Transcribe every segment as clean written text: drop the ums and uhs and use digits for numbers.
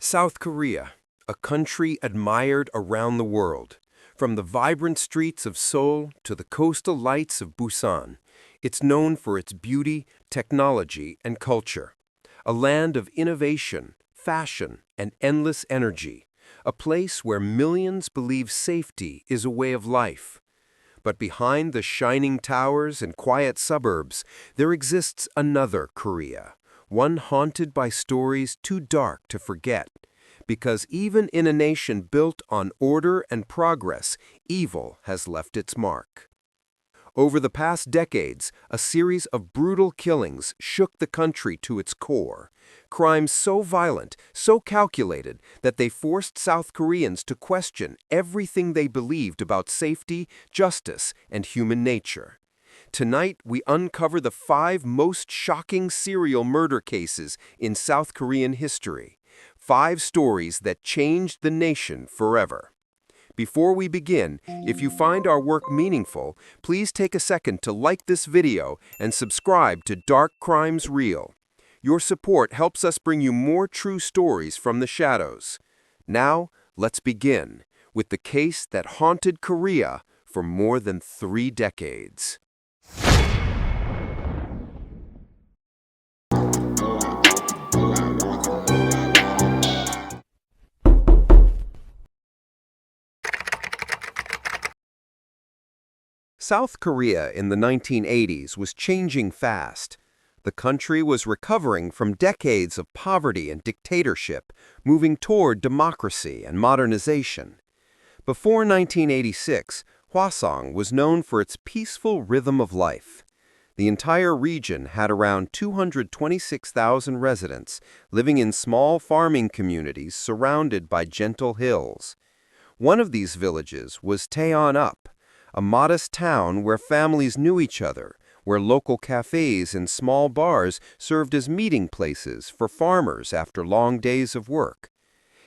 South Korea, a country admired around the world. From the vibrant streets of Seoul to the coastal lights of Busan, it's known for its beauty, technology, and culture. A land of innovation, fashion, and endless energy. A place where millions believe safety is a way of life. But behind the shining towers and quiet suburbs, there exists another Korea, one haunted by stories too dark to forget. Because even in a nation built on order and progress, evil has left its mark. Over the past decades, a series of brutal killings shook the country to its core. Crimes so violent, so calculated, that they forced South Koreans to question everything they believed about safety, justice, and human nature. Tonight, we uncover the 5 most shocking serial murder cases in South Korean history. 5 stories that changed the nation forever. Before we begin, if you find our work meaningful, please take a second to like this video and subscribe to Dark Crimes Real. Your support helps us bring you more true stories from the shadows. Now, let's begin with the case that haunted Korea for more than 3 decades. South Korea in the 1980s was changing fast. The country was recovering from decades of poverty and dictatorship, moving toward democracy and modernization. Before 1986, Hwaseong was known for its peaceful rhythm of life. The entire region had around 226,000 residents, living in small farming communities surrounded by gentle hills. One of these villages was Taeon-up, a modest town where families knew each other, where local cafes and small bars served as meeting places for farmers after long days of work.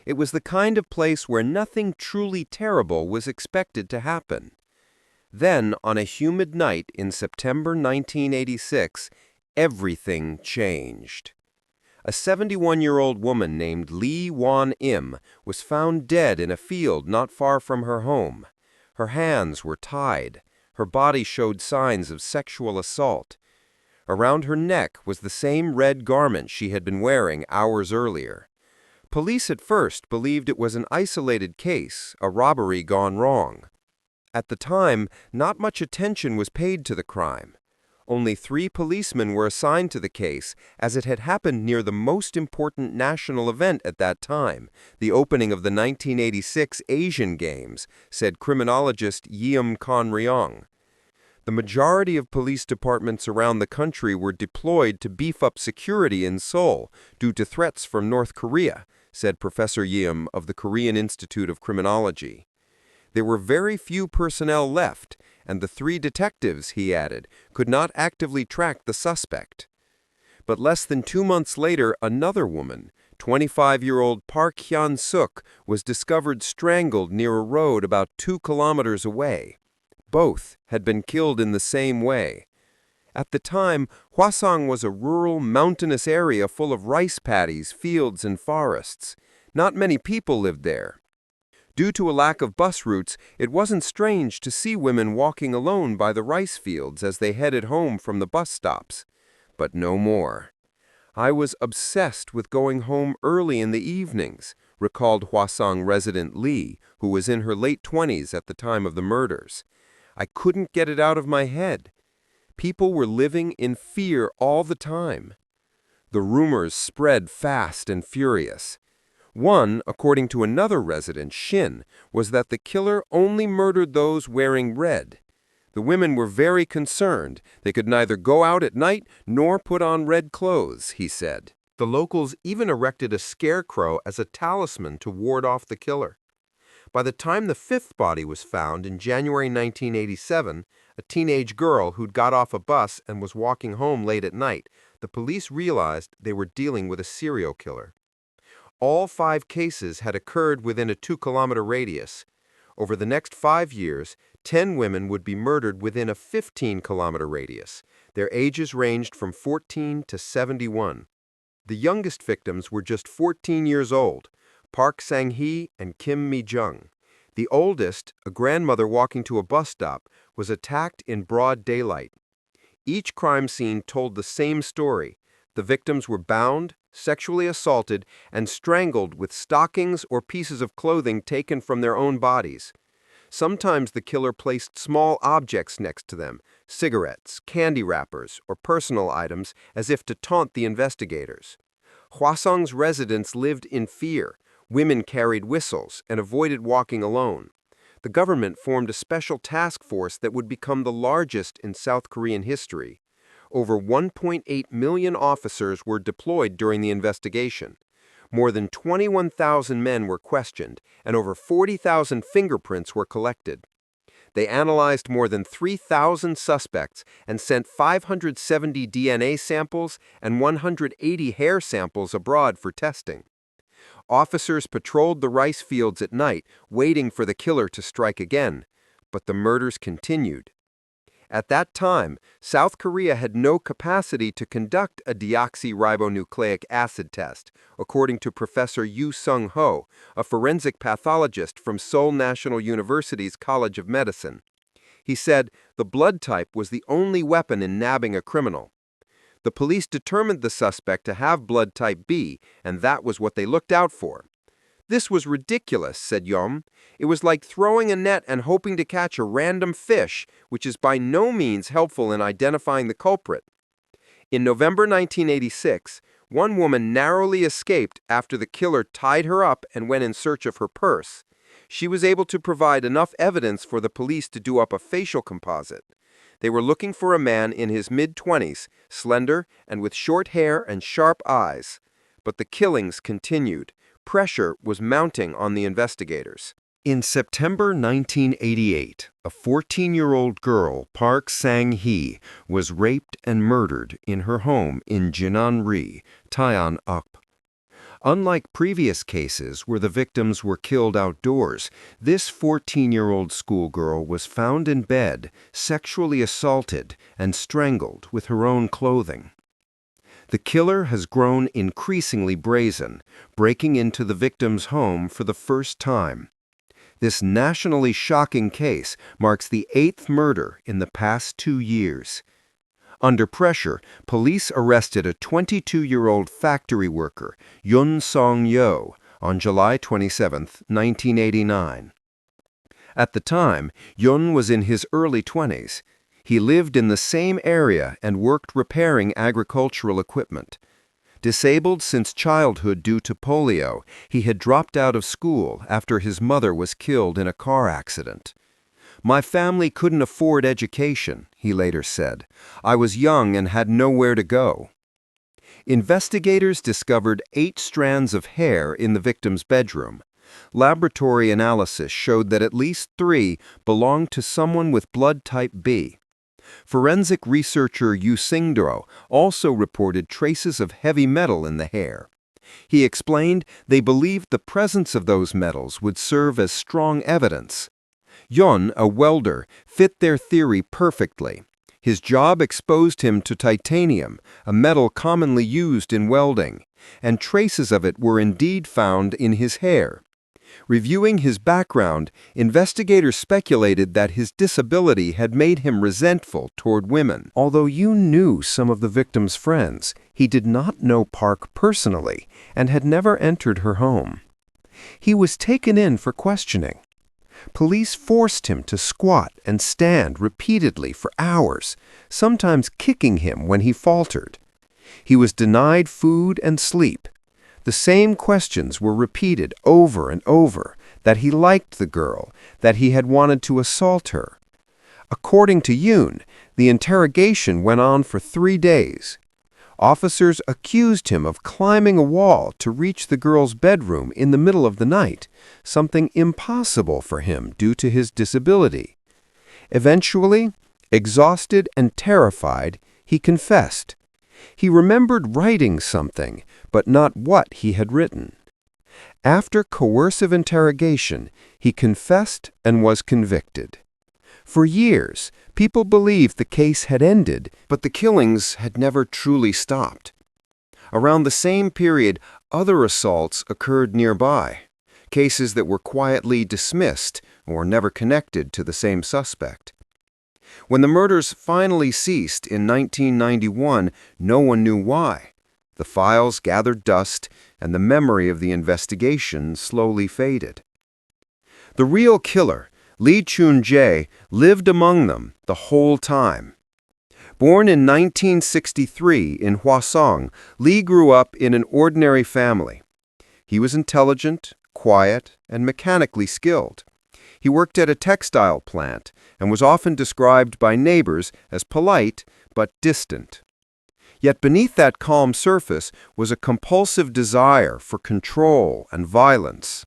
It was the kind of place where nothing truly terrible was expected to happen. Then, on a humid night in September 1986, everything changed. A 71-year-old woman named Lee Won-im was found dead in a field not far from her home. Her hands were tied. Her body showed signs of sexual assault. Around her neck was the same red garment she had been wearing hours earlier. Police at first believed it was an isolated case, a robbery gone wrong. At the time, not much attention was paid to the crime. Only 3 policemen were assigned to the case, as it had happened near the most important national event at that time, the opening of the 1986 Asian Games, said criminologist Young. The majority of police departments around the country were deployed to beef up security in Seoul due to threats from North Korea, said Professor Yeom of the Korean Institute of Criminology. There were very few personnel left, and the 3 detectives, he added, could not actively track the suspect. But less than 2 months later, another woman, 25-year-old Park Hyun-suk, was discovered strangled near a road about 2 kilometers away. Both had been killed in the same way. At the time, Hwaseong was a rural, mountainous area full of rice paddies, fields, and forests. Not many people lived there. Due to a lack of bus routes, it wasn't strange to see women walking alone by the rice fields as they headed home from the bus stops. But no more. "I was obsessed with going home early in the evenings," recalled Hwaseong resident Lee, who was in her late 20s at the time of the murders. "I couldn't get it out of my head. People were living in fear all the time." The rumors spread fast and furious. One, according to another resident, Shin, was that the killer only murdered those wearing red. The women were very concerned. They could neither go out at night nor put on red clothes, he said. The locals even erected a scarecrow as a talisman to ward off the killer. By the time the 5th body was found in January 1987, a teenage girl who'd got off a bus and was walking home late at night, the police realized they were dealing with a serial killer. All 5 cases had occurred within a 2-kilometer radius. Over the next 5 years, 10 women would be murdered within a 15-kilometer radius. Their ages ranged from 14 to 71. The youngest victims were just 14 years old. Park Sang-hee and Kim Mi-jung. The oldest, a grandmother walking to a bus stop, was attacked in broad daylight. Each crime scene told the same story. The victims were bound, sexually assaulted, and strangled with stockings or pieces of clothing taken from their own bodies. Sometimes the killer placed small objects next to them, cigarettes, candy wrappers, or personal items, as if to taunt the investigators. Hwaseong's residents lived in fear. Women carried whistles and avoided walking alone. The government formed a special task force that would become the largest in South Korean history. Over 1.8 million officers were deployed during the investigation. More than 21,000 men were questioned, and over 40,000 fingerprints were collected. They analyzed more than 3,000 suspects and sent 570 DNA samples and 180 hair samples abroad for testing. Officers patrolled the rice fields at night, waiting for the killer to strike again, but the murders continued. At that time, South Korea had no capacity to conduct a deoxyribonucleic acid test, according to Professor Yoo Sung-ho, a forensic pathologist from Seoul National University's College of Medicine. He said the blood type was the only weapon in nabbing a criminal. The police determined the suspect to have blood type B, and that was what they looked out for. "This was ridiculous," said Yeom. "It was like throwing a net and hoping to catch a random fish, which is by no means helpful in identifying the culprit." In November 1986, one woman narrowly escaped after the killer tied her up and went in search of her purse. She was able to provide enough evidence for the police to do up a facial composite. They were looking for a man in his mid-20s, slender and with short hair and sharp eyes. But the killings continued. Pressure was mounting on the investigators. In September 1988, a 14-year-old girl, Park Sang-hee, was raped and murdered in her home in Jinan-ri, Taean-up. Unlike previous cases where the victims were killed outdoors, this 14-year-old schoolgirl was found in bed, sexually assaulted, and strangled with her own clothing. The killer has grown increasingly brazen, breaking into the victim's home for the first time. This nationally shocking case marks the 8th murder in the past 2 years. Under pressure, police arrested a 22-year-old factory worker, Yoon Song-yo, on July 27, 1989. At the time, Yoon was in his early 20s. He lived in the same area and worked repairing agricultural equipment. Disabled since childhood due to polio, he had dropped out of school after his mother was killed in a car accident. "My family couldn't afford education," he later said. "I was young and had nowhere to go." Investigators discovered 8 strands of hair in the victim's bedroom. Laboratory analysis showed that at least 3 belonged to someone with blood type B. Forensic researcher Yoo Sing-do also reported traces of heavy metal in the hair. He explained they believed the presence of those metals would serve as strong evidence. Yeon, a welder, fit their theory perfectly. His job exposed him to titanium, a metal commonly used in welding, and traces of it were indeed found in his hair. Reviewing his background, investigators speculated that his disability had made him resentful toward women. Although Yoo knew some of the victim's friends, he did not know Park personally and had never entered her home. He was taken in for questioning. Police forced him to squat and stand repeatedly for hours, sometimes kicking him when he faltered. He was denied food and sleep. The same questions were repeated over and over, that he liked the girl, that he had wanted to assault her. According to Yoon, the interrogation went on for 3 days. Officers accused him of climbing a wall to reach the girl's bedroom in the middle of the night, something impossible for him due to his disability. Eventually, exhausted and terrified, he confessed. He remembered writing something, but not what he had written. After coercive interrogation, he confessed and was convicted. For years, people believed the case had ended, but the killings had never truly stopped. Around the same period, other assaults occurred nearby, cases that were quietly dismissed or never connected to the same suspect. When the murders finally ceased in 1991, no one knew why. The files gathered dust, and the memory of the investigation slowly faded. The real killer, Lee Choon-jae, lived among them the whole time. Born in 1963 in Hwaseong, Lee grew up in an ordinary family. He was intelligent, quiet, and mechanically skilled. He worked at a textile plant and was often described by neighbors as polite but distant. Yet beneath that calm surface was a compulsive desire for control and violence.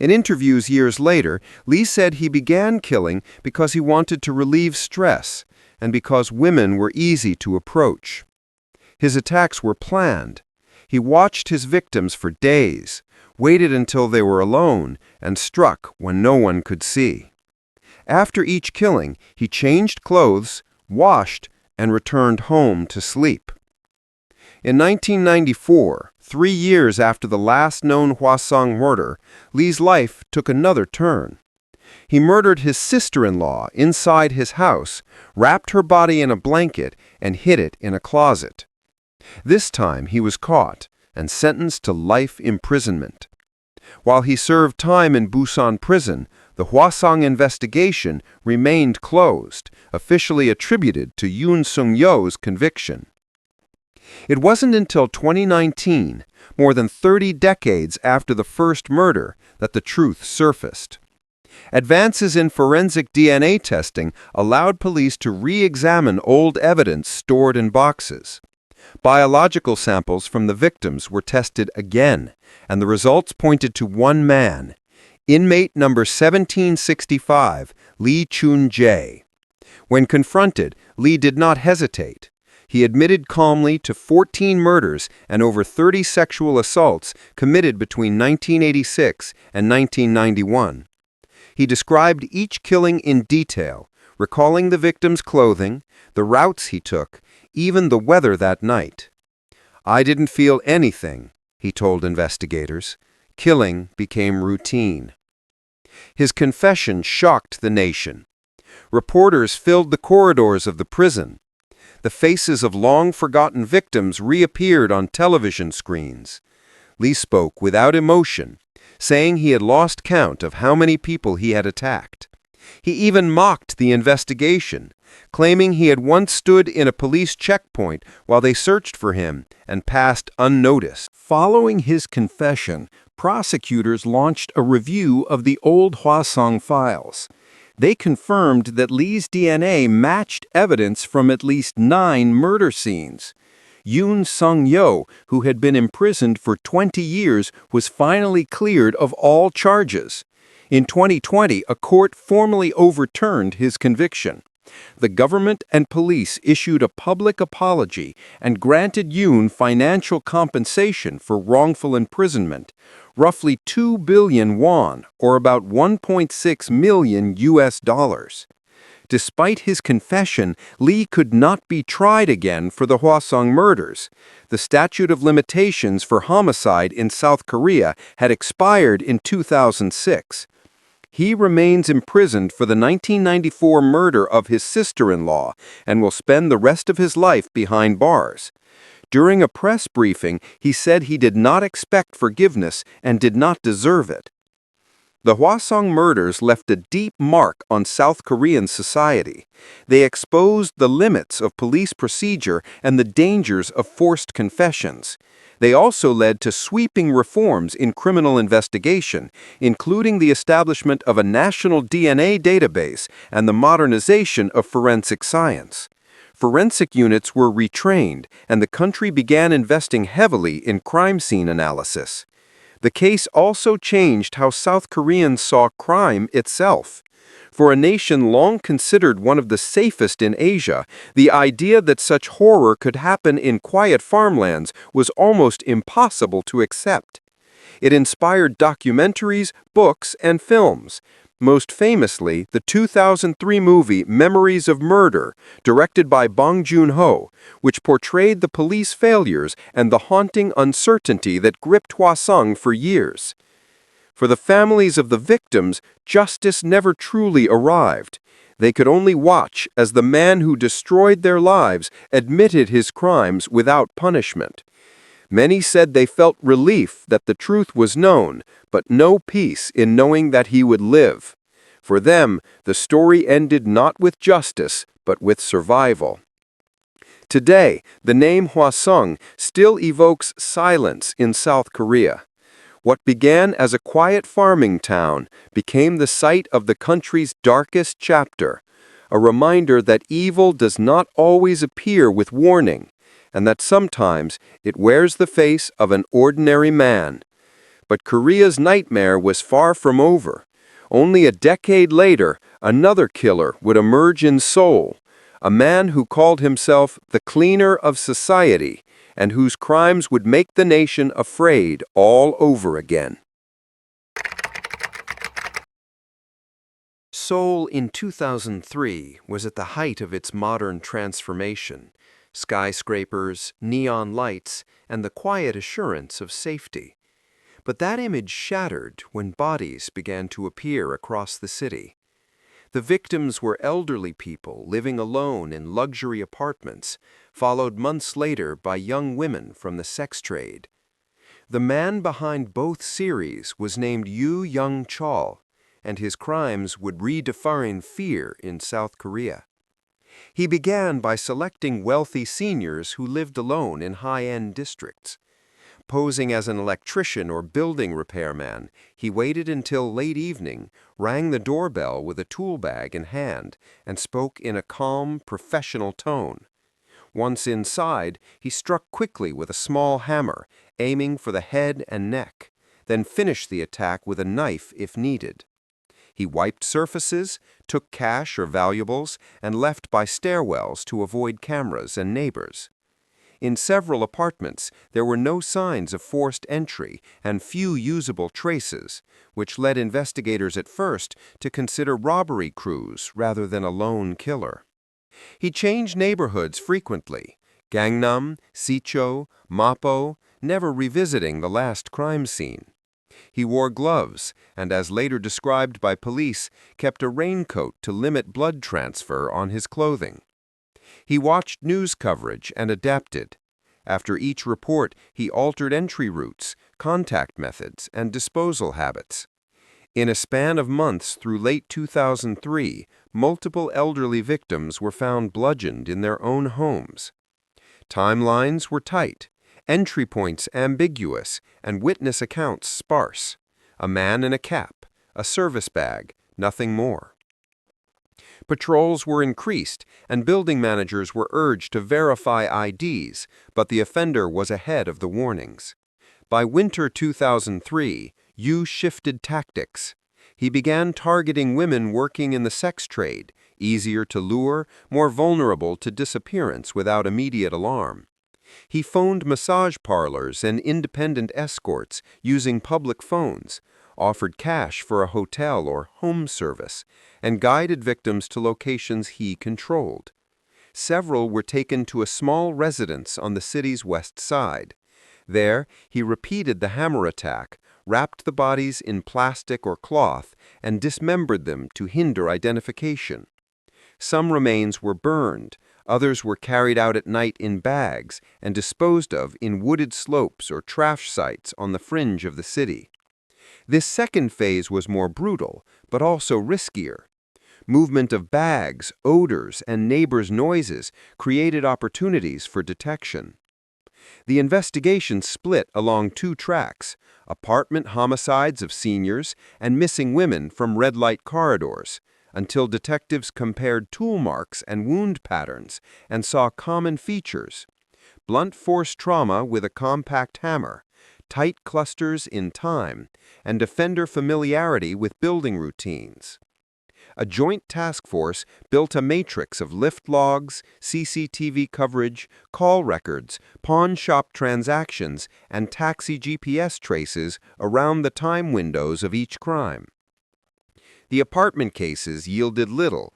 In interviews years later, Lee said he began killing because he wanted to relieve stress and because women were easy to approach. His attacks were planned. He watched his victims for days, waited until they were alone, and struck when no one could see. After each killing, he changed clothes, washed, and returned home to sleep. In 1994, 3 years after the last known Hwaseong murder, Lee's life took another turn. He murdered his sister-in-law inside his house, wrapped her body in a blanket, and hid it in a closet. This time he was caught and sentenced to life imprisonment. While he served time in Busan prison, the Hwaseong investigation remained closed, officially attributed to Yoon Sung-yeo's conviction. It wasn't until 2019, more than 30 decades after the first murder, that the truth surfaced. Advances in forensic DNA testing allowed police to re-examine old evidence stored in boxes. Biological samples from the victims were tested again, and the results pointed to one man, inmate number 1765, Lee Choon-jae. When confronted, Lee did not hesitate. He admitted calmly to 14 murders and over 30 sexual assaults committed between 1986 and 1991. He described each killing in detail, recalling the victim's clothing, the routes he took, even the weather that night. "I didn't feel anything," he told investigators. Killing became routine. His confession shocked the nation. Reporters filled the corridors of the prison. The faces of long-forgotten victims reappeared on television screens. Lee spoke without emotion, saying he had lost count of how many people he had attacked. He even mocked the investigation, claiming he had once stood in a police checkpoint while they searched for him and passed unnoticed. Following his confession, prosecutors launched a review of the old Hwaseong files. They confirmed that Lee's DNA matched evidence from at least 9 murder scenes. Yoon Sung-yeol, who had been imprisoned for 20 years, was finally cleared of all charges. In 2020, a court formally overturned his conviction. The government and police issued a public apology and granted Yoon financial compensation for wrongful imprisonment, roughly 2 billion won, or about $1.6 million. Despite his confession, Lee could not be tried again for the Hwaseong murders. The statute of limitations for homicide in South Korea had expired in 2006. He remains imprisoned for the 1994 murder of his sister-in-law and will spend the rest of his life behind bars. During a press briefing, he said he did not expect forgiveness and did not deserve it. The Hwaseong murders left a deep mark on South Korean society. They exposed the limits of police procedure and the dangers of forced confessions. They also led to sweeping reforms in criminal investigation, including the establishment of a national DNA database and the modernization of forensic science. Forensic units were retrained, and the country began investing heavily in crime scene analysis. The case also changed how South Koreans saw crime itself. For a nation long considered one of the safest in Asia, the idea that such horror could happen in quiet farmlands was almost impossible to accept. It inspired documentaries, books, and films. most famously the 2003 movie Memories of Murder, directed by Bong Joon-ho, which portrayed the police failures and the haunting uncertainty that gripped Hwaseong for years. For the families of the victims, justice never truly arrived. They could only watch as the man who destroyed their lives admitted his crimes without punishment. Many said they felt relief that the truth was known, but no peace in knowing that he would live. For them, the story ended not with justice, but with survival. Today, the name Hwaseong still evokes silence in South Korea. What began as a quiet farming town became the site of the country's darkest chapter, a reminder that evil does not always appear with warning, and that sometimes it wears the face of an ordinary man. But Korea's nightmare was far from over. Only a decade later, another killer would emerge in Seoul, a man who called himself the cleaner of society, and whose crimes would make the nation afraid all over again. Seoul in 2003 was at the height of its modern transformation. Skyscrapers, neon lights, and the quiet assurance of safety. But that image shattered when bodies began to appear across the city. The victims were elderly people living alone in luxury apartments, followed months later by young women from the sex trade. The man behind both series was named Yoo Young-chul, and his crimes would redefine fear in South Korea. He began by selecting wealthy seniors who lived alone in high-end districts. Posing as an electrician or building repairman, he waited until late evening, rang the doorbell with a tool bag in hand, and spoke in a calm, professional tone. Once inside, he struck quickly with a small hammer, aiming for the head and neck, then finished the attack with a knife if needed. He wiped surfaces, took cash or valuables, and left by stairwells to avoid cameras and neighbors. In several apartments, there were no signs of forced entry and few usable traces, which led investigators at first to consider robbery crews rather than a lone killer. He changed neighborhoods frequently, Gangnam, Sicho, Mapo, never revisiting the last crime scene. He wore gloves and, as later described by police, kept a raincoat to limit blood transfer on his clothing. He watched news coverage and adapted. After each report, he altered entry routes, contact methods, and disposal habits. In a span of months through late 2003, multiple elderly victims were found bludgeoned in their own homes. Timelines were tight, entry points ambiguous, and witness accounts sparse. A man in a cap, a service bag, nothing more. Patrols were increased, and building managers were urged to verify IDs, but the offender was ahead of the warnings. By winter 2003, Yoo shifted tactics. He began targeting women working in the sex trade, easier to lure, more vulnerable to disappearance without immediate alarm. He phoned massage parlors and independent escorts using public phones, offered cash for a hotel or home service, and guided victims to locations he controlled. Several were taken to a small residence on the city's west side. There, he repeated the hammer attack, wrapped the bodies in plastic or cloth, and dismembered them to hinder identification. Some remains were burned, others were carried out at night in bags and disposed of in wooded slopes or trash sites on the fringe of the city. This second phase was more brutal, but also riskier. Movement of bags, odors, and neighbors' noises created opportunities for detection. The investigation split along two tracks: apartment homicides of seniors and missing women from red light corridors, until detectives compared tool marks and wound patterns and saw common features: blunt force trauma with a compact hammer, tight clusters in time, and offender familiarity with building routines. A joint task force built a matrix of lift logs, CCTV coverage, call records, pawn shop transactions, and taxi GPS traces around the time windows of each crime. The apartment cases yielded little.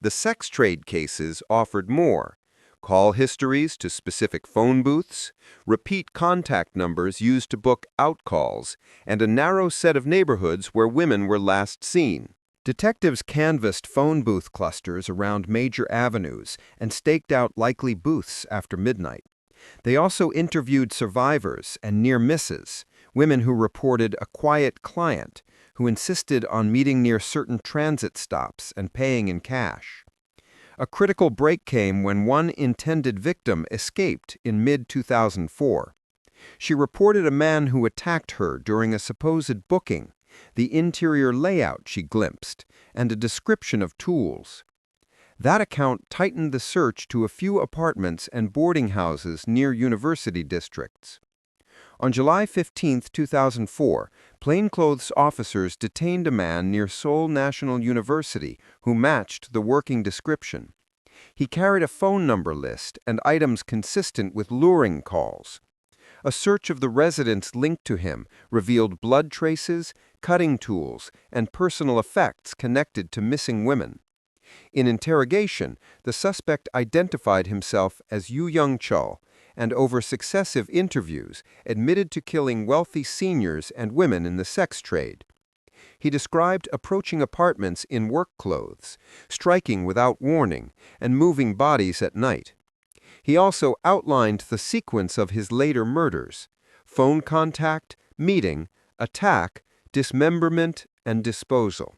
The sex trade cases offered more. Call histories to specific phone booths, repeat contact numbers used to book out calls, and a narrow set of neighborhoods where women were last seen. Detectives canvassed phone booth clusters around major avenues and staked out likely booths after midnight. They also interviewed survivors and near misses, women who reported a quiet client who insisted on meeting near certain transit stops and paying in cash. A critical break came when one intended victim escaped in mid-2004. She reported a man who attacked her during a supposed booking, the interior layout she glimpsed, and a description of tools. That account tightened the search to a few apartments and boarding houses near university districts. On July 15, 2004, plainclothes officers detained a man near Seoul National University who matched the working description. He carried a phone number list and items consistent with luring calls. A search of the residence linked to him revealed blood traces, cutting tools, and personal effects connected to missing women. In interrogation, the suspect identified himself as Yoo Young-chul and over successive interviews admitted to killing wealthy seniors and women in the sex trade. He described approaching apartments in work clothes, striking without warning, and moving bodies at night. He also outlined the sequence of his later murders: phone contact, meeting, attack, dismemberment, and disposal.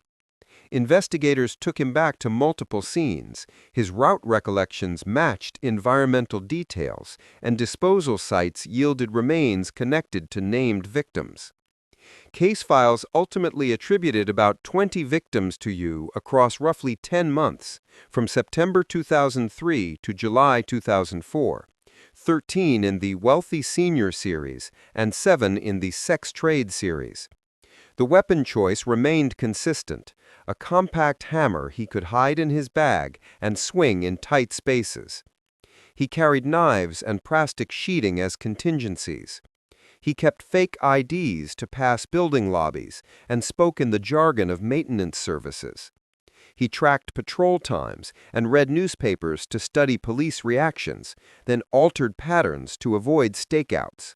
Investigators took him back to multiple scenes. His route recollections matched environmental details, and disposal sites yielded remains connected to named victims. Case files ultimately attributed about 20 victims to Yoo across roughly 10 months, from September 2003 to July 2004, 13 in the Wealthy Senior series and 7 in the Sex Trade series. The weapon choice remained consistent: a compact hammer he could hide in his bag and swing in tight spaces. He carried knives and plastic sheeting as contingencies. He kept fake IDs to pass building lobbies and spoke in the jargon of maintenance services. He tracked patrol times and read newspapers to study police reactions, then altered patterns to avoid stakeouts.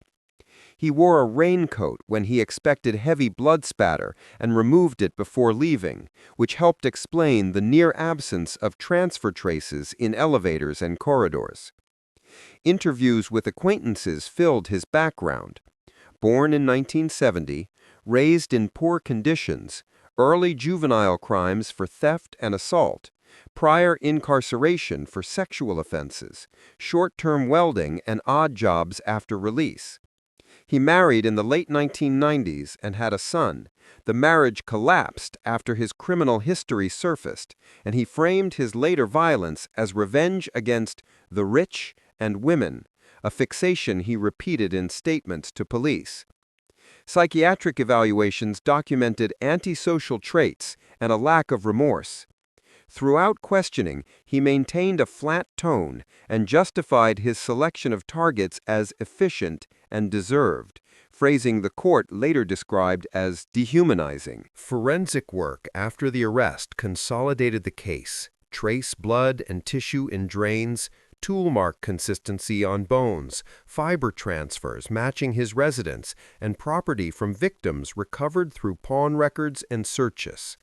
He wore a raincoat when he expected heavy blood spatter and removed it before leaving, which helped explain the near absence of transfer traces in elevators and corridors. Interviews with acquaintances filled his background. Born in 1970, raised in poor conditions, early juvenile crimes for theft and assault, prior incarceration for sexual offenses, short-term welding, and odd jobs after release. He married in the late 1990s and had a son. The marriage collapsed after his criminal history surfaced, and he framed his later violence as revenge against the rich and women, a fixation he repeated in statements to police. Psychiatric evaluations documented antisocial traits and a lack of remorse. Throughout questioning, he maintained a flat tone and justified his selection of targets as efficient and deserved, phrasing the court later described as dehumanizing. Forensic work after the arrest consolidated the case: trace blood and tissue in drains, tool mark consistency on bones, fiber transfers matching his residence, and property from victims recovered through pawn records and searches.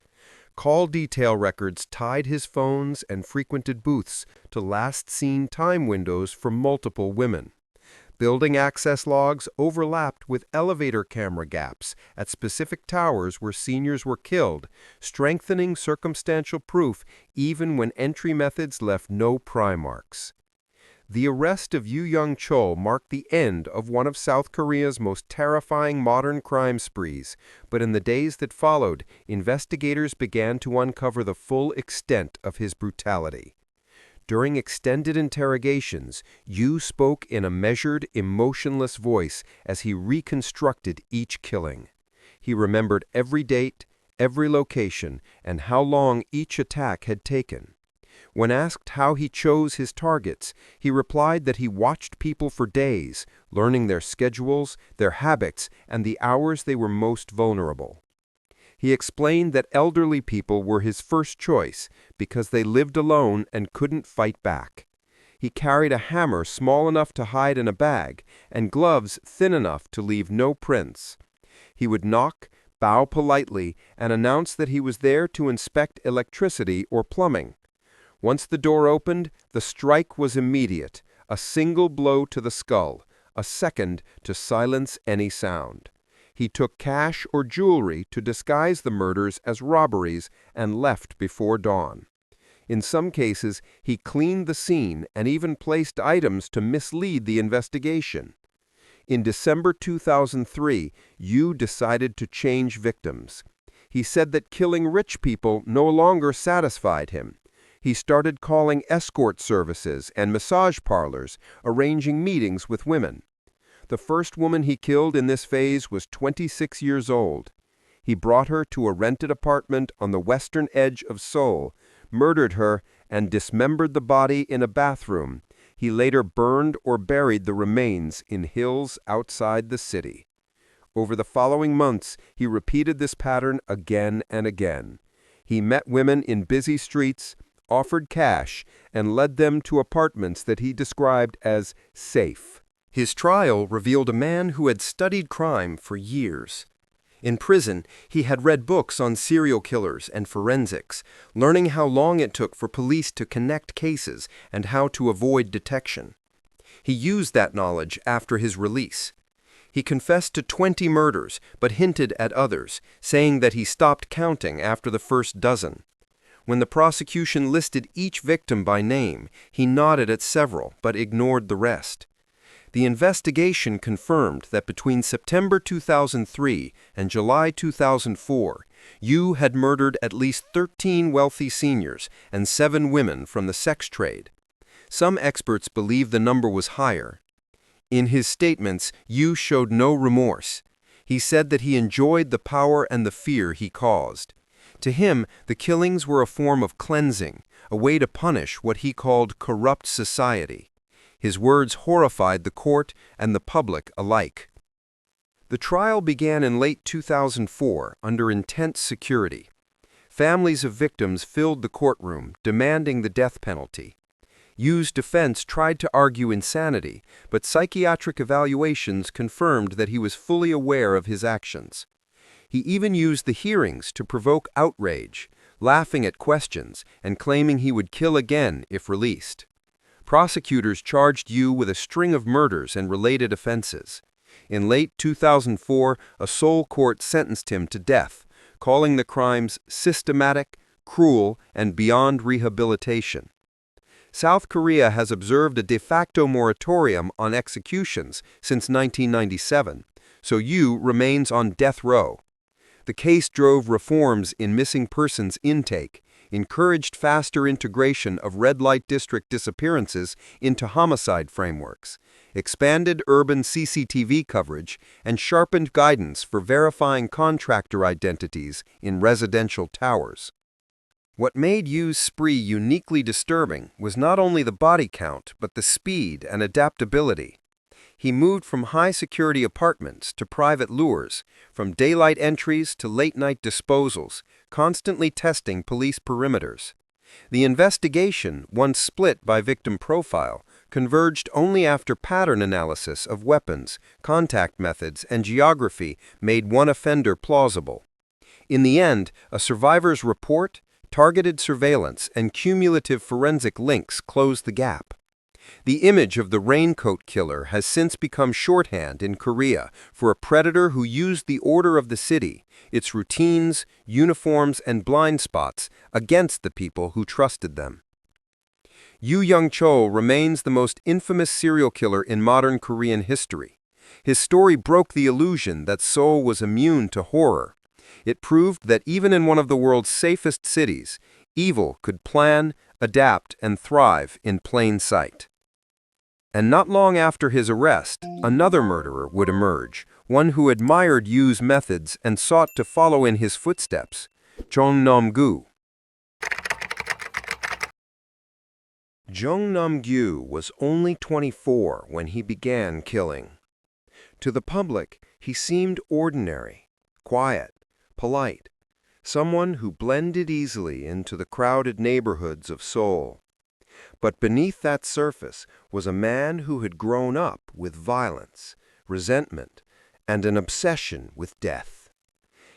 Call detail records tied his phones and frequented booths to last-seen time windows for multiple women. Building access logs overlapped with elevator camera gaps at specific towers where seniors were killed, strengthening circumstantial proof even when entry methods left no pry marks. The arrest of Yoo Young-chul marked the end of one of South Korea's most terrifying modern crime sprees, but in the days that followed, investigators began to uncover the full extent of his brutality. During extended interrogations, Yoo spoke in a measured, emotionless voice as he reconstructed each killing. He remembered every date, every location, and how long each attack had taken. When asked how he chose his targets, he replied that he watched people for days, learning their schedules, their habits, and the hours they were most vulnerable. He explained that elderly people were his first choice because they lived alone and couldn't fight back. He carried a hammer small enough to hide in a bag and gloves thin enough to leave no prints. He would knock, bow politely, and announce that he was there to inspect electricity or plumbing. Once the door opened, the strike was immediate, a single blow to the skull, a second to silence any sound. He took cash or jewelry to disguise the murders as robberies and left before dawn. In some cases, he cleaned the scene and even placed items to mislead the investigation. In December 2003, Yoo decided to change victims. He said that killing rich people no longer satisfied him. He started calling escort services and massage parlors, arranging meetings with women. The first woman he killed in this phase was 26 years old. He brought her to a rented apartment on the western edge of Seoul, murdered her, and dismembered the body in a bathroom. He later burned or buried the remains in hills outside the city. Over the following months, he repeated this pattern again and again. He met women in busy streets, offered cash, and led them to apartments that he described as safe. His trial revealed a man who had studied crime for years. In prison, he had read books on serial killers and forensics, learning how long it took for police to connect cases and how to avoid detection. He used that knowledge after his release. He confessed to 20 murders, but hinted at others, saying that he stopped counting after the first dozen. When the prosecution listed each victim by name, he nodded at several, but ignored the rest. The investigation confirmed that between September 2003 and July 2004, Yoo had murdered at least 13 wealthy seniors and 7 women from the sex trade. Some experts believe the number was higher. In his statements, Yoo showed no remorse. He said that he enjoyed the power and the fear he caused. To him, the killings were a form of cleansing, a way to punish what he called corrupt society. His words horrified the court and the public alike. The trial began in late 2004 under intense security. Families of victims filled the courtroom, demanding the death penalty. Yoo's defense tried to argue insanity, but psychiatric evaluations confirmed that he was fully aware of his actions. He even used the hearings to provoke outrage, laughing at questions and claiming he would kill again if released. Prosecutors charged Yoo with a string of murders and related offenses. In late 2004, a Seoul court sentenced him to death, calling the crimes systematic, cruel, and beyond rehabilitation. South Korea has observed a de facto moratorium on executions since 1997, so Yoo remains on death row. The case drove reforms in missing persons intake, encouraged faster integration of red light district disappearances into homicide frameworks, expanded urban CCTV coverage, and sharpened guidance for verifying contractor identities in residential towers. What made Yoo's spree uniquely disturbing was not only the body count, but the speed and adaptability. He moved from high-security apartments to private lures, from daylight entries to late-night disposals, constantly testing police perimeters. The investigation, once split by victim profile, converged only after pattern analysis of weapons, contact methods, and geography made one offender plausible. In the end, a survivor's report, targeted surveillance, and cumulative forensic links closed the gap. The image of the Raincoat Killer has since become shorthand in Korea for a predator who used the order of the city, its routines, uniforms, and blind spots against the people who trusted them. Yoo Young-chul remains the most infamous serial killer in modern Korean history. His story broke the illusion that Seoul was immune to horror. It proved that even in one of the world's safest cities, evil could plan, adapt, and thrive in plain sight. And not long after his arrest, another murderer would emerge, one who admired Yoo's methods and sought to follow in his footsteps, JEONG NAM-GYU. JEONG NAM-GYU was only 24 when he began killing. To the public, he seemed ordinary, quiet, polite, someone who blended easily into the crowded neighborhoods of Seoul. But beneath that surface was a man who had grown up with violence, resentment, and an obsession with death.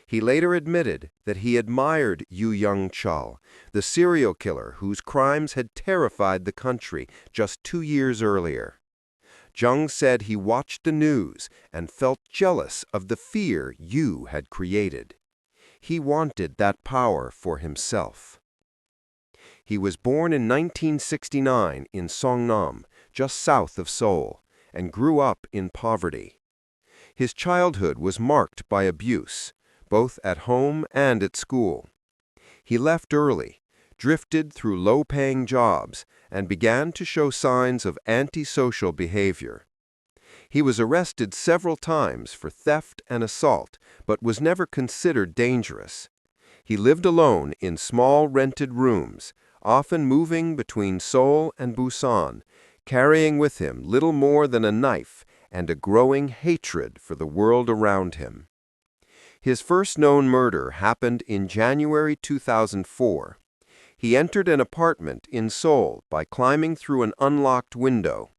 He later admitted that he admired Yoo Young-chul, the serial killer whose crimes had terrified the country just 2 years earlier. Jung said he watched the news and felt jealous of the fear Yoo had created. He wanted that power for himself. He was born in 1969 in Songnam, just south of Seoul, and grew up in poverty. His childhood was marked by abuse, both at home and at school. He left early, drifted through low-paying jobs, and began to show signs of antisocial behavior. He was arrested several times for theft and assault, but was never considered dangerous. He lived alone in small rented rooms, often moving between Seoul and Busan, carrying with him little more than a knife and a growing hatred for the world around him. His first known murder happened in January 2004. He entered an apartment in Seoul by climbing through an unlocked window.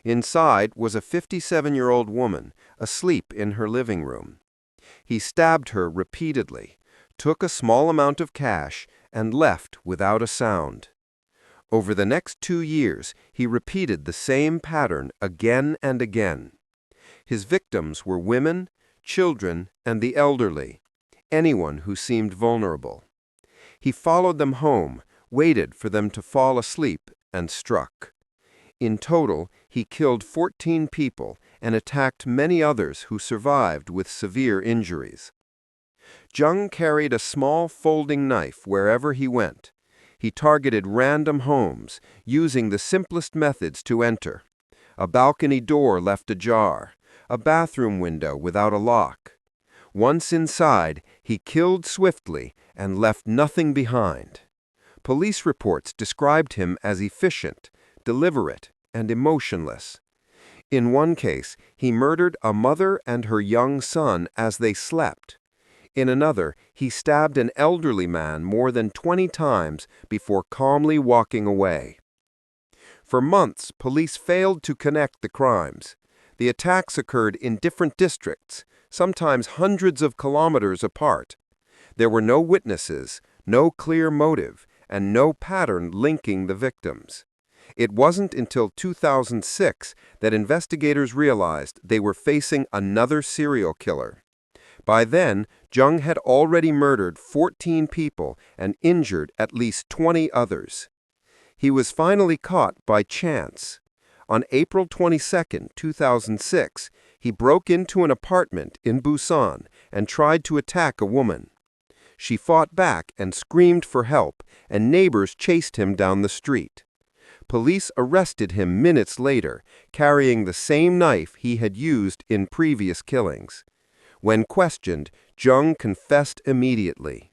Inside was a 57-year-old woman, asleep in her living room. He stabbed her repeatedly, took a small amount of cash, and left without a sound. Over the next 2 years, he repeated the same pattern again and again. His victims were women, children, and the elderly, anyone who seemed vulnerable. He followed them home, waited for them to fall asleep, and struck. In total, he killed 14 people and attacked many others who survived with severe injuries. Jung carried a small folding knife wherever he went. He targeted random homes, using the simplest methods to enter. A balcony door left ajar, a bathroom window without a lock. Once inside, he killed swiftly and left nothing behind. Police reports described him as efficient, deliberate, and emotionless. In one case, he murdered a mother and her young son as they slept. In another, he stabbed an elderly man more than 20 times before calmly walking away. For months, police failed to connect the crimes. The attacks occurred in different districts, sometimes hundreds of kilometers apart. There were no witnesses, no clear motive, and no pattern linking the victims. It wasn't until 2006 that investigators realized they were facing another serial killer. By then, Jung had already murdered 14 people and injured at least 20 others. He was finally caught by chance. On April 22, 2006, he broke into an apartment in Busan and tried to attack a woman. She fought back and screamed for help, and neighbors chased him down the street. Police arrested him minutes later, carrying the same knife he had used in previous killings. When questioned, Jung confessed immediately.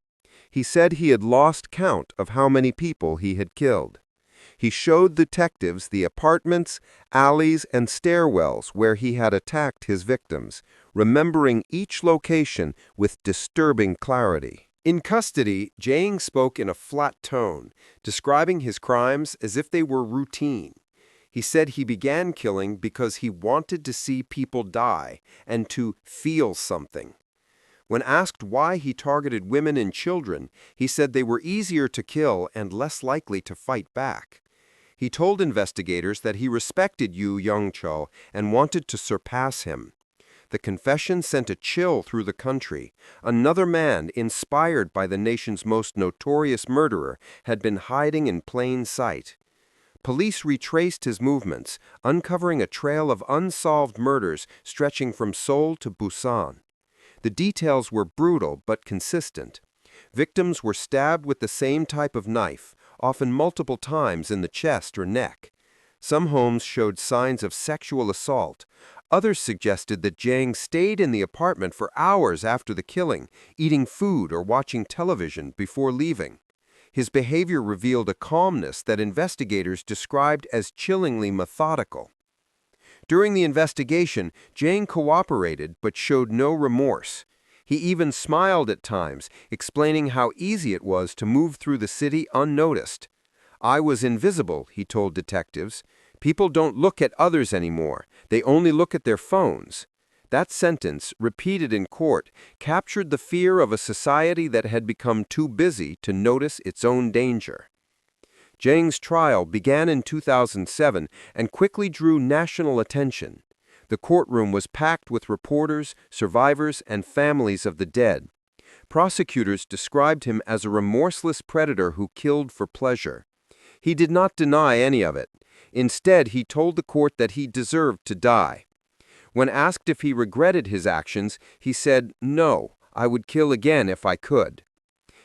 He said he had lost count of how many people he had killed. He showed detectives the apartments, alleys, and stairwells where he had attacked his victims, remembering each location with disturbing clarity. In custody, JEONG spoke in a flat tone, describing his crimes as if they were routine. He said he began killing because he wanted to see people die and to feel something. When asked why he targeted women and children, he said they were easier to kill and less likely to fight back. He told investigators that he respected Yoo Young-chul and wanted to surpass him. The confession sent a chill through the country. Another man, inspired by the nation's most notorious murderer, had been hiding in plain sight. Police retraced his movements, uncovering a trail of unsolved murders stretching from Seoul to Busan. The details were brutal but consistent. Victims were stabbed with the same type of knife, often multiple times in the chest or neck. Some homes showed signs of sexual assault. Others suggested that Jang stayed in the apartment for hours after the killing, eating food or watching television before leaving. His behavior revealed a calmness that investigators described as chillingly methodical. During the investigation, Jang cooperated but showed no remorse. He even smiled at times, explaining how easy it was to move through the city unnoticed. "I was invisible," he told detectives. "People don't look at others anymore. They only look at their phones." That sentence, repeated in court, captured the fear of a society that had become too busy to notice its own danger. JEONG's trial began in 2007 and quickly drew national attention. The courtroom was packed with reporters, survivors, and families of the dead. Prosecutors described him as a remorseless predator who killed for pleasure. He did not deny any of it. Instead, he told the court that he deserved to die. When asked if he regretted his actions, he said, "No, I would kill again if I could."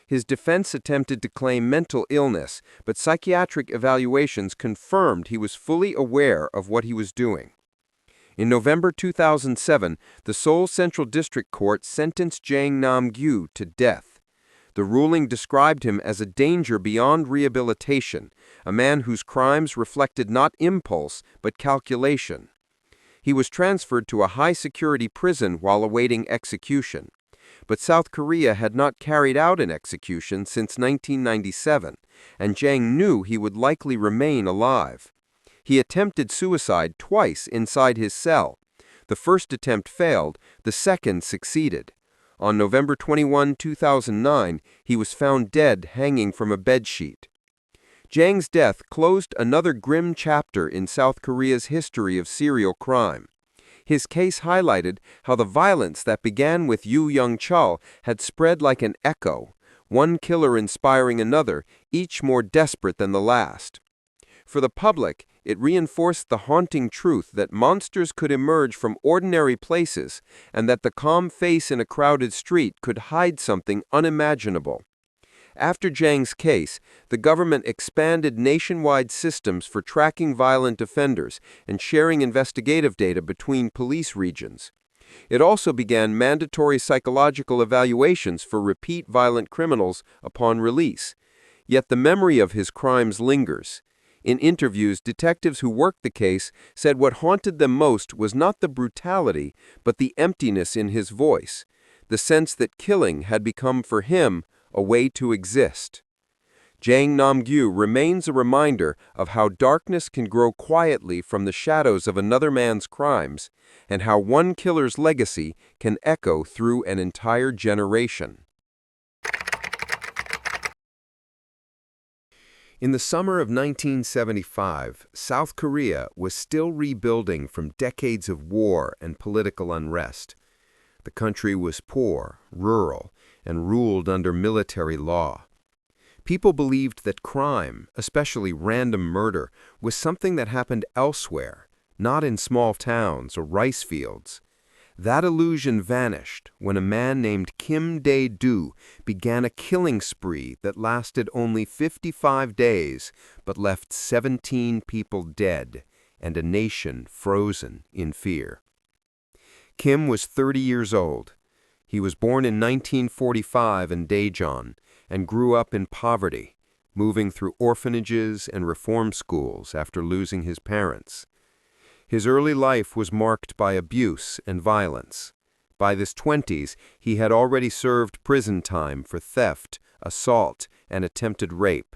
His defense attempted to claim mental illness, but psychiatric evaluations confirmed he was fully aware of what he was doing. In November 2007, the Seoul Central District Court sentenced NAM-GYU to death. The ruling described him as a danger beyond rehabilitation, a man whose crimes reflected not impulse but calculation. He was transferred to a high-security prison while awaiting execution. But South Korea had not carried out an execution since 1997, and JEONG knew he would likely remain alive. He attempted suicide twice inside his cell. The first attempt failed, the second succeeded. On November 21, 2009, he was found dead hanging from a bedsheet. JEONG's death closed another grim chapter in South Korea's history of serial crime. His case highlighted how the violence that began with Yoo Young-chul had spread like an echo, one killer inspiring another, each more desperate than the last. For the public, it reinforced the haunting truth that monsters could emerge from ordinary places and that the calm face in a crowded street could hide something unimaginable. After JEONG's case, the government expanded nationwide systems for tracking violent offenders and sharing investigative data between police regions. It also began mandatory psychological evaluations for repeat violent criminals upon release. Yet the memory of his crimes lingers. In interviews, detectives who worked the case said what haunted them most was not the brutality, but the emptiness in his voice, the sense that killing had become for him a way to exist. NAM-GYU remains a reminder of how darkness can grow quietly from the shadows of another man's crimes, and how one killer's legacy can echo through an entire generation. In the summer of 1975, South Korea was still rebuilding from decades of war and political unrest. The country was poor, rural, and ruled under military law. People believed that crime, especially random murder, was something that happened elsewhere, not in small towns or rice fields. That illusion vanished when a man named Kim DAE-DOO began a killing spree that lasted only 55 days but left 17 people dead and a nation frozen in fear. Kim was 30 years old. He was born in 1945 in Daejeon and grew up in poverty, moving through orphanages and reform schools after losing his parents. His early life was marked by abuse and violence. By his 20s, he had already served prison time for theft, assault, and attempted rape.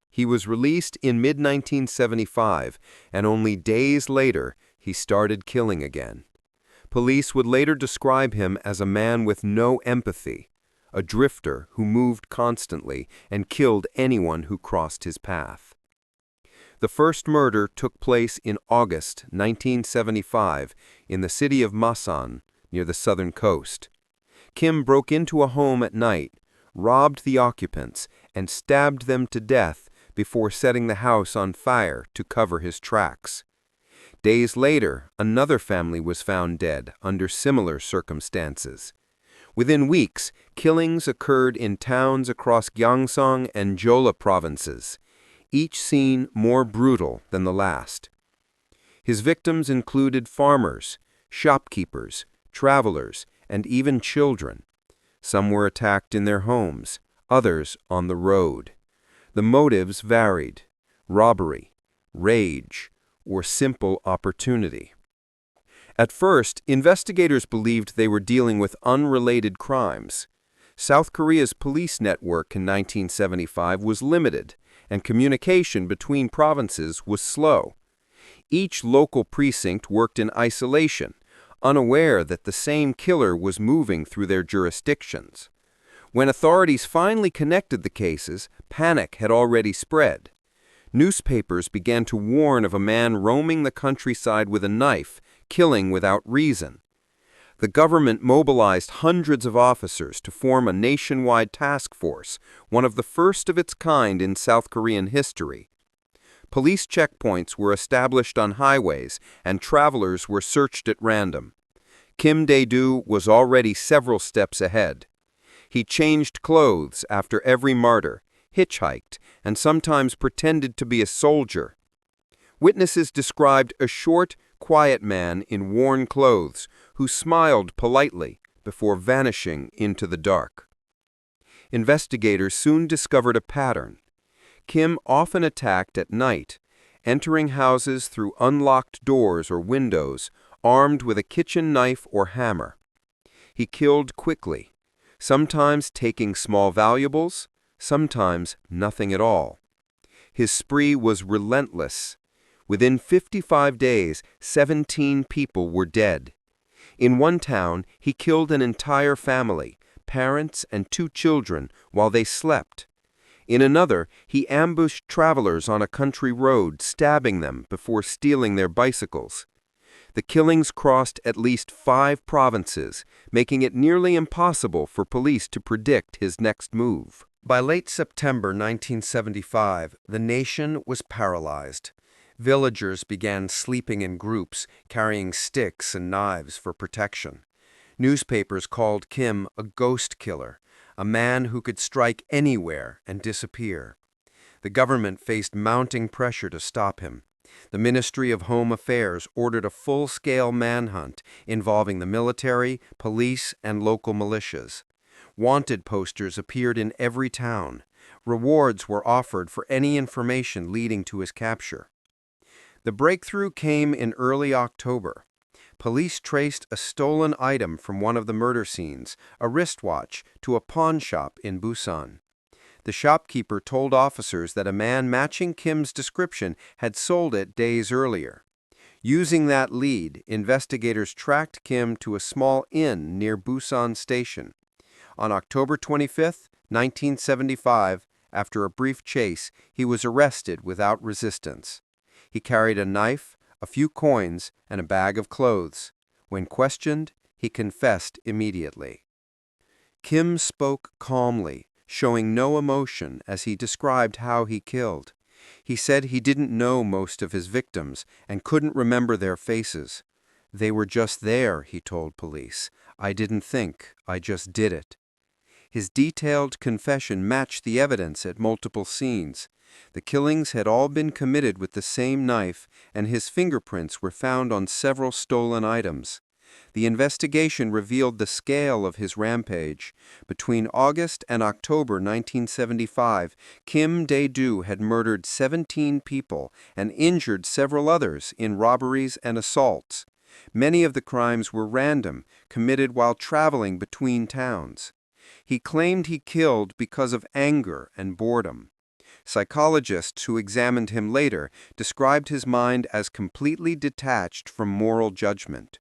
He was released in mid-1975, and only days later, he started killing again. Police would later describe him as a man with no empathy, a drifter who moved constantly and killed anyone who crossed his path. The first murder took place in August 1975 in the city of Masan, near the southern coast. Kim broke into a home at night, robbed the occupants, and stabbed them to death before setting the house on fire to cover his tracks. Days later, another family was found dead under similar circumstances. Within weeks, killings occurred in towns across Gyeongsang and Jeolla provinces, each scene more brutal than the last. His victims included farmers, shopkeepers, travelers, and even children. Some were attacked in their homes, others on the road. The motives varied: robbery, rage, or simple opportunity. At first, investigators believed they were dealing with unrelated crimes. South Korea's police network in 1975 was limited, and communication between provinces was slow. Each local precinct worked in isolation, unaware that the same killer was moving through their jurisdictions. When authorities finally connected the cases, panic had already spread. Newspapers began to warn of a man roaming the countryside with a knife, killing without reason. The government mobilized hundreds of officers to form a nationwide task force, one of the first of its kind in South Korean history. Police checkpoints were established on highways, and travelers were searched at random. Kim Dae-doo was already several steps ahead. He changed clothes after every martyr, hitchhiked, and sometimes pretended to be a soldier. Witnesses described a short, quiet man in worn clothes who smiled politely before vanishing into the dark. Investigators soon discovered a pattern. Kim often attacked at night, entering houses through unlocked doors or windows, armed with a kitchen knife or hammer. He killed quickly, sometimes taking small valuables, sometimes nothing at all. His spree was relentless. Within 55 days, 17 people were dead. In one town, he killed an entire family, parents and 2 children, while they slept. In another, he ambushed travelers on a country road, stabbing them before stealing their bicycles. The killings crossed at least 5 provinces, making it nearly impossible for police to predict his next move. By late September 1975, the nation was paralyzed. Villagers began sleeping in groups, carrying sticks and knives for protection. Newspapers called Kim a ghost killer, a man who could strike anywhere and disappear. The government faced mounting pressure to stop him. The Ministry of Home Affairs ordered a full-scale manhunt involving the military, police, and local militias. Wanted posters appeared in every town. Rewards were offered for any information leading to his capture. The breakthrough came in early October. Police traced a stolen item from one of the murder scenes, a wristwatch, to a pawn shop in Busan. The shopkeeper told officers that a man matching Kim's description had sold it days earlier. Using that lead, investigators tracked Kim to a small inn near Busan Station. On October 25, 1975, after a brief chase, he was arrested without resistance. He carried a knife, a few coins, and a bag of clothes. When questioned, he confessed immediately. Kim spoke calmly, showing no emotion as he described how he killed. He said he didn't know most of his victims and couldn't remember their faces. "They were just there," he told police. "I didn't think, I just did it." His detailed confession matched the evidence at multiple scenes. The killings had all been committed with the same knife, and his fingerprints were found on several stolen items. The investigation revealed the scale of his rampage. Between August and October 1975, Kim Dae-doo had murdered 17 people and injured several others in robberies and assaults. Many of the crimes were random, committed while traveling between towns. He claimed he killed because of anger and boredom. Psychologists who examined him later described his mind as completely detached from moral judgment.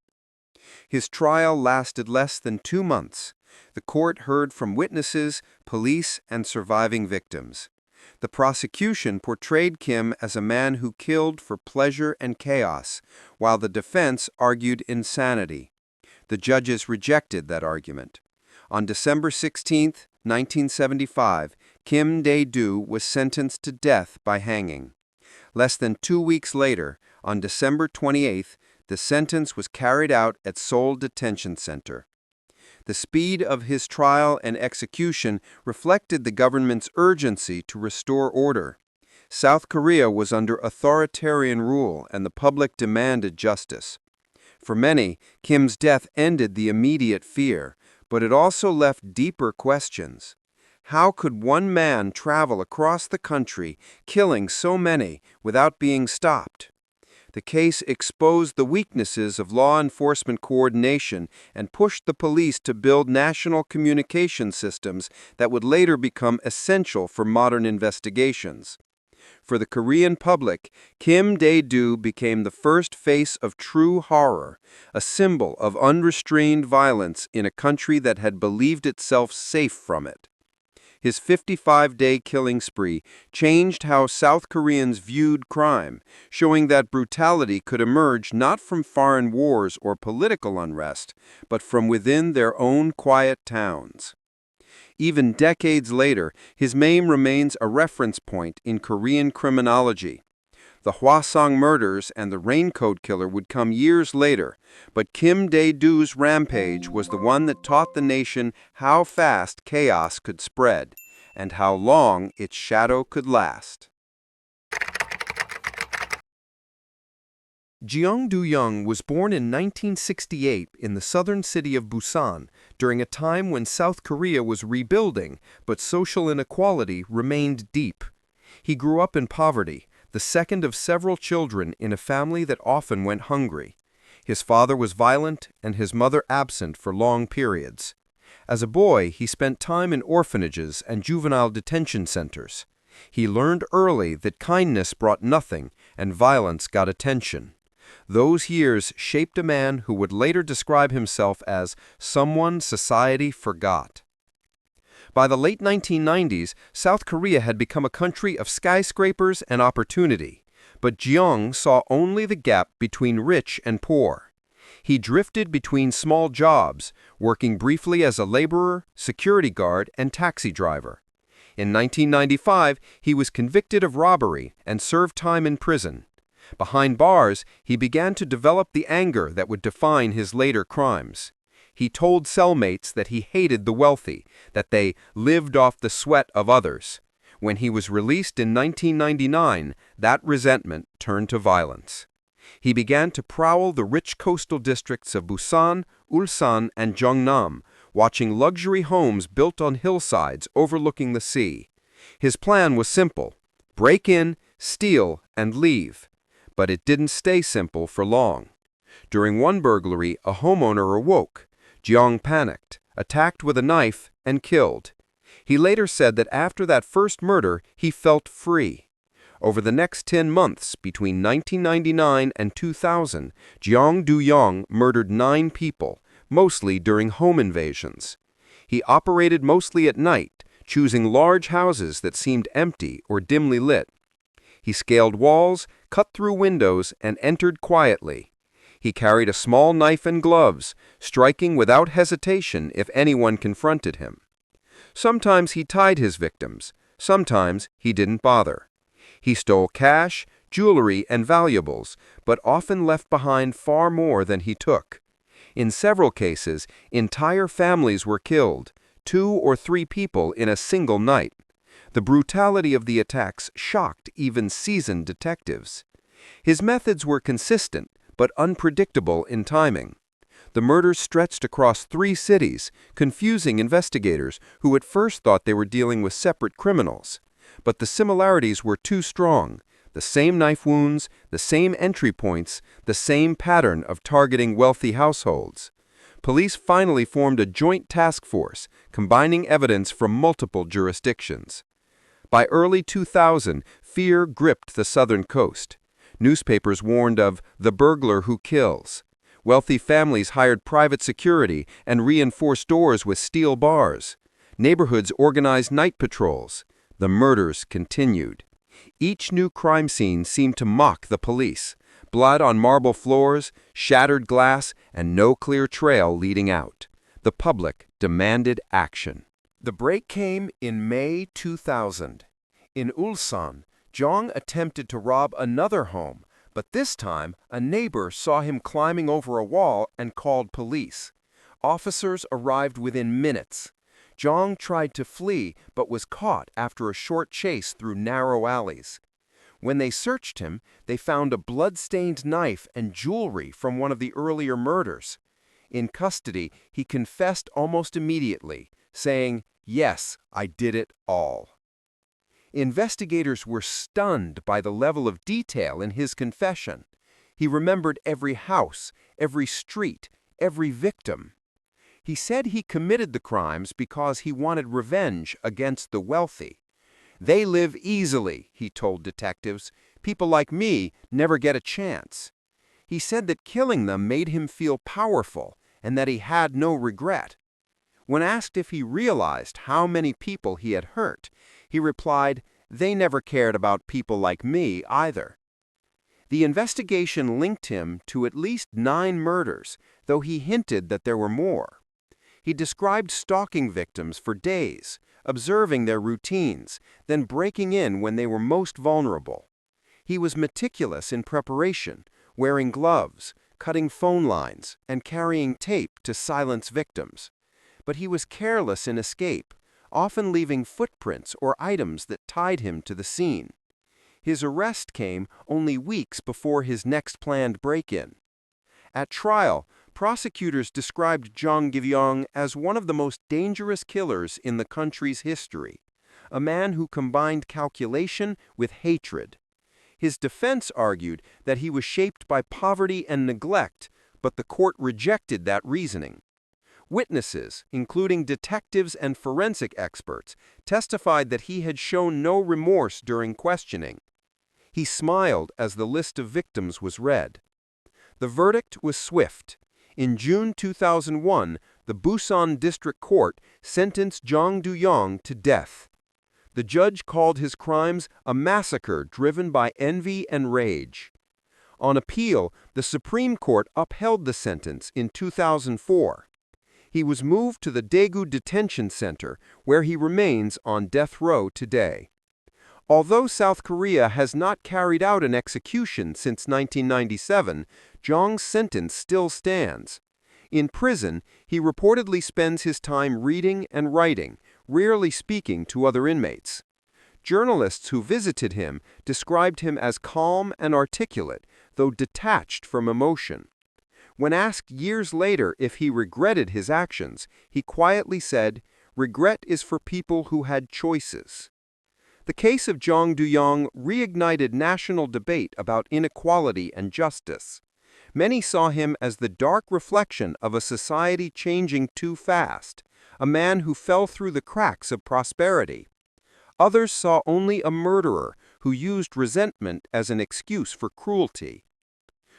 His trial lasted less than 2 months. The court heard from witnesses, police, and surviving victims. The prosecution portrayed Kim as a man who killed for pleasure and chaos, while the defense argued insanity. The judges rejected that argument. On December 16, 1975, Kim Dae-doo was sentenced to death by hanging. Less than 2 weeks later, on December 28, the sentence was carried out at Seoul Detention Center. The speed of his trial and execution reflected the government's urgency to restore order. South Korea was under authoritarian rule, and the public demanded justice. For many, Kim's death ended the immediate fear, but it also left deeper questions. How could one man travel across the country, killing so many, without being stopped? The case exposed the weaknesses of law enforcement coordination and pushed the police to build national communication systems that would later become essential for modern investigations. For the Korean public, Kim Dae-doo became the first face of true horror, a symbol of unrestrained violence in a country that had believed itself safe from it. His 55-day killing spree changed how South Koreans viewed crime, showing that brutality could emerge not from foreign wars or political unrest, but from within their own quiet towns. Even decades later, his name remains a reference point in Korean criminology. The Hwaseong murders and the Raincoat Killer would come years later, but Kim Dae-doo's rampage was the one that taught the nation how fast chaos could spread and how long its shadow could last. Jeong Do-young was born in 1968 in the southern city of Busan during a time when South Korea was rebuilding, but social inequality remained deep. He grew up in poverty, the second of several children in a family that often went hungry. His father was violent and his mother absent for long periods. As a boy, he spent time in orphanages and juvenile detention centers. He learned early that kindness brought nothing and violence got attention. Those years shaped a man who would later describe himself as someone society forgot. By the late 1990s, South Korea had become a country of skyscrapers and opportunity, but Jeong saw only the gap between rich and poor. He drifted between small jobs, working briefly as a laborer, security guard, and taxi driver. In 1995, he was convicted of robbery and served time in prison. Behind bars, he began to develop the anger that would define his later crimes. He told cellmates that he hated the wealthy, that they lived off the sweat of others. When he was released in 1999, that resentment turned to violence. He began to prowl the rich coastal districts of Busan, Ulsan, and Jeonnam, watching luxury homes built on hillsides overlooking the sea. His plan was simple: break in, steal, and leave. But it didn't stay simple for long. During one burglary, a homeowner awoke. Jeong panicked, attacked with a knife, and killed. He later said that after that first murder, he felt free. Over the next 10 months, between 1999 and 2000, Jeong Do-young murdered 9 people, mostly during home invasions. He operated mostly at night, choosing large houses that seemed empty or dimly lit. He scaled walls, cut through windows, and entered quietly. He carried a small knife and gloves, striking without hesitation if anyone confronted him. Sometimes he tied his victims, sometimes he didn't bother. He stole cash, jewelry, and valuables, but often left behind far more than he took. In several cases, entire families were killed, 2 or 3 people in a single night. The brutality of the attacks shocked even seasoned detectives. His methods were consistent, but unpredictable in timing. The murders stretched across 3 cities, confusing investigators who at first thought they were dealing with separate criminals. But the similarities were too strong: the same knife wounds, the same entry points, the same pattern of targeting wealthy households. Police finally formed a joint task force, combining evidence from multiple jurisdictions. By early 2000, fear gripped the southern coast. Newspapers warned of the burglar who kills. Wealthy families hired private security and reinforced doors with steel bars. Neighborhoods organized night patrols. The murders continued. Each new crime scene seemed to mock the police: blood on marble floors, shattered glass, and no clear trail leading out. The public demanded action. The break came in May 2000. In Ulsan, Jeong attempted to rob another home, but this time a neighbor saw him climbing over a wall and called police. Officers arrived within minutes. Jeong tried to flee but was caught after a short chase through narrow alleys. When they searched him, they found a blood-stained knife and jewelry from one of the earlier murders. In custody, he confessed almost immediately, saying, "Yes, I did it all." Investigators were stunned by the level of detail in his confession. He remembered every house, every street, every victim. He said he committed the crimes because he wanted revenge against the wealthy. "They live easily," he told detectives. "People like me never get a chance." He said that killing them made him feel powerful and that he had no regret. When asked if he realized how many people he had hurt, he replied, "They never cared about people like me either." The investigation linked him to at least 9 murders, though he hinted that there were more. He described stalking victims for days, observing their routines, then breaking in when they were most vulnerable. He was meticulous in preparation, wearing gloves, cutting phone lines, and carrying tape to silence victims. But he was careless in escape, often leaving footprints or items that tied him to the scene. His arrest came only weeks before his next planned break-in. At trial, prosecutors described Jung Gi-young as one of the most dangerous killers in the country's history, a man who combined calculation with hatred. His defense argued that he was shaped by poverty and neglect, but the court rejected that reasoning. Witnesses, including detectives and forensic experts, testified that he had shown no remorse during questioning. He smiled as the list of victims was read. The verdict was swift. In June 2001, the Busan District Court sentenced Jung Do-young to death. The judge called his crimes a massacre driven by envy and rage. On appeal, the Supreme Court upheld the sentence in 2004. He was moved to the Daegu Detention Center, where he remains on death row today. Although South Korea has not carried out an execution since 1997, Jung's sentence still stands. In prison, he reportedly spends his time reading and writing, rarely speaking to other inmates. Journalists who visited him described him as calm and articulate, though detached from emotion. When asked years later if he regretted his actions, he quietly said, "Regret is for people who had choices." The case of Jung Do-young reignited national debate about inequality and justice. Many saw him as the dark reflection of a society changing too fast, a man who fell through the cracks of prosperity. Others saw only a murderer who used resentment as an excuse for cruelty.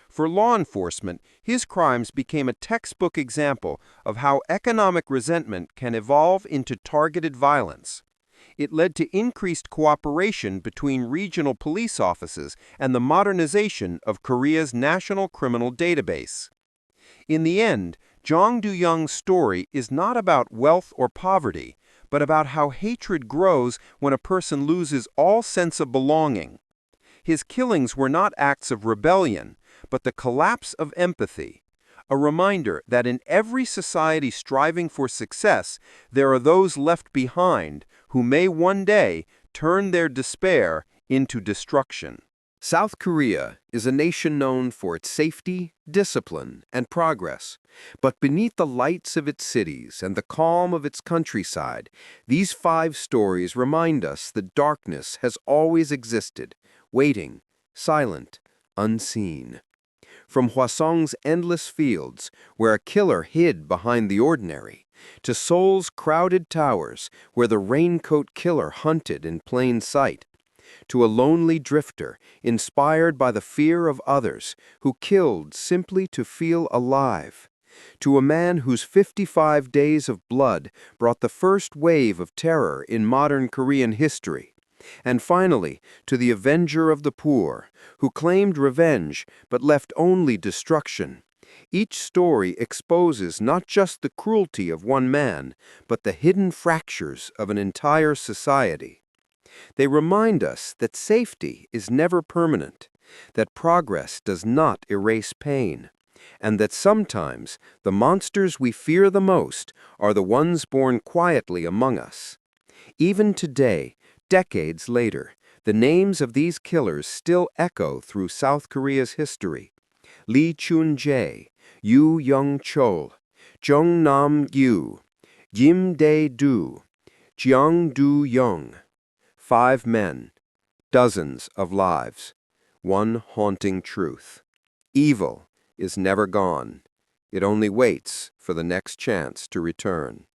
For law enforcement, his crimes became a textbook example of how economic resentment can evolve into targeted violence. It led to increased cooperation between regional police offices and the modernization of Korea's national criminal database. In the end, Jung Do-young's story is not about wealth or poverty, but about how hatred grows when a person loses all sense of belonging. His killings were not acts of rebellion, but the collapse of empathy, a reminder that in every society striving for success, there are those left behind who may one day turn their despair into destruction. South Korea is a nation known for its safety, discipline, and progress. But beneath the lights of its cities and the calm of its countryside, these 5 stories remind us that darkness has always existed, waiting, silent, unseen. From Hwaseong's endless fields, where a killer hid behind the ordinary, to Seoul's crowded towers, where the Raincoat Killer hunted in plain sight, to a lonely drifter inspired by the fear of others who killed simply to feel alive, to a man whose 55 days of blood brought the first wave of terror in modern Korean history, and finally to the Avenger of the Poor, who claimed revenge but left only destruction. Each story exposes not just the cruelty of one man, but the hidden fractures of an entire society. They remind us that safety is never permanent, that progress does not erase pain, and that sometimes the monsters we fear the most are the ones born quietly among us. Even today, decades later, the names of these killers still echo through South Korea's history. Lee Choon-jae, Yoo Young-chul, NAM-GYU, DAE-DOO, Do-YEONG. 5 men, dozens of lives, one haunting truth. Evil is never gone. It only waits for the next chance to return.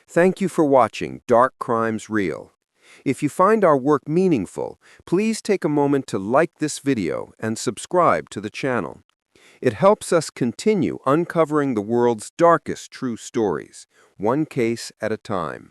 Thank you for watching Dark Crimes Real. If you find our work meaningful, please take a moment to like this video and subscribe to the channel. It helps us continue uncovering the world's darkest true stories, one case at a time.